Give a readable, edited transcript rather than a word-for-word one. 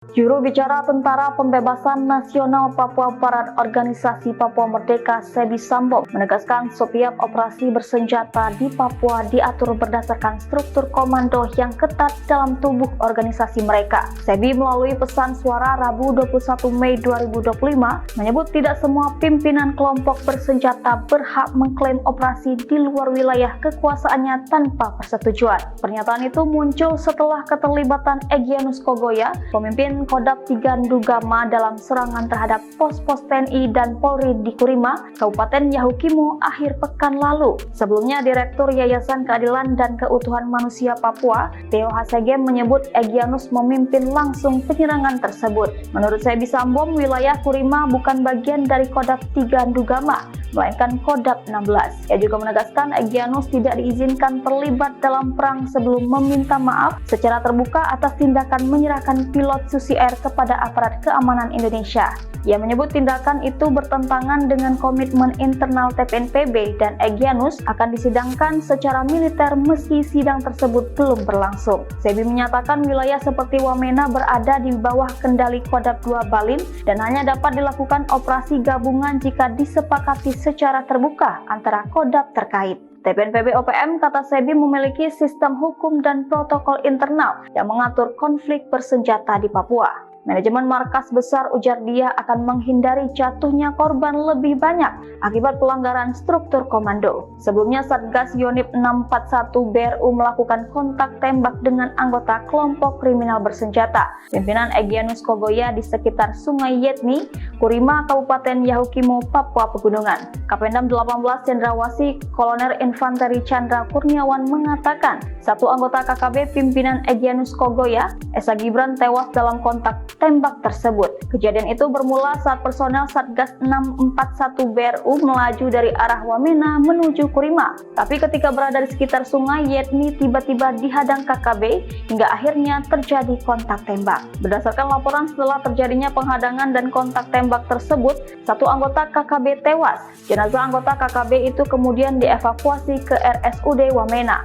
Juru bicara Tentara Pembebasan Nasional Papua Barat Organisasi Papua Merdeka Sebi Sambo menegaskan setiap operasi bersenjata di Papua diatur berdasarkan struktur komando yang ketat dalam tubuh organisasi mereka. Sebi melalui pesan suara Rabu 21 Mei 2025 menyebut tidak semua pimpinan kelompok bersenjata berhak mengklaim operasi di luar wilayah kekuasaannya tanpa persetujuan. Pernyataan itu muncul setelah keterlibatan Egyanus Kogoya, pemimpin Kodam 3 Ndugama dalam serangan terhadap pos-pos TNI dan Polri di Kurima, Kabupaten Yahukimo akhir pekan lalu. Sebelumnya, Direktur Yayasan Keadilan dan Keutuhan Manusia Papua, Theo Hasegem menyebut Egyanus memimpin langsung penyerangan tersebut. Menurut Sebi Sambo, wilayah Kurima bukan bagian dari Kodam 3 Ndugama, melainkan Kodam 16. Ia juga menegaskan Egyanus tidak diizinkan terlibat dalam perang sebelum meminta maaf secara terbuka atas tindakan menyerahkan pilot Susi Air kepada aparat keamanan Indonesia. Ia menyebut tindakan itu bertentangan dengan komitmen internal TPNPB dan Egyanus akan disidangkan secara militer meski sidang tersebut belum berlangsung. Sebi menyatakan wilayah seperti Wamena berada di bawah kendali Kodam 2 Balim dan hanya dapat dilakukan operasi gabungan jika disepakati secara terbuka antara kodam terkait. TPNPB OPM, kata Sebi, memiliki sistem hukum dan protokol internal yang mengatur konflik bersenjata di Papua. Manajemen markas besar, ujar dia, akan menghindari jatuhnya korban lebih banyak akibat pelanggaran struktur komando. Sebelumnya, Satgas Yonif 641 BRU melakukan kontak tembak dengan anggota kelompok kriminal bersenjata pimpinan Egyanus Kogoya di sekitar Sungai Yetni, Kurima, Kabupaten Yahukimo, Papua Pegunungan. Kapendam 18 Cendrawasih Kolonel Infanteri Chandra Kurniawan mengatakan satu anggota KKB pimpinan Egyanus Kogoya, Esa Gibran, tewas dalam kontak tembak tersebut. Kejadian itu bermula saat personel Satgas 641 BRU melaju dari arah Wamena menuju Kurima. Tapi ketika berada di sekitar Sungai Yetni, tiba-tiba dihadang KKB hingga akhirnya terjadi kontak tembak. Berdasarkan laporan, setelah terjadinya penghadangan dan kontak tembak tersebut, satu anggota KKB tewas. Jenazah anggota KKB itu kemudian dievakuasi ke RSUD Wamena.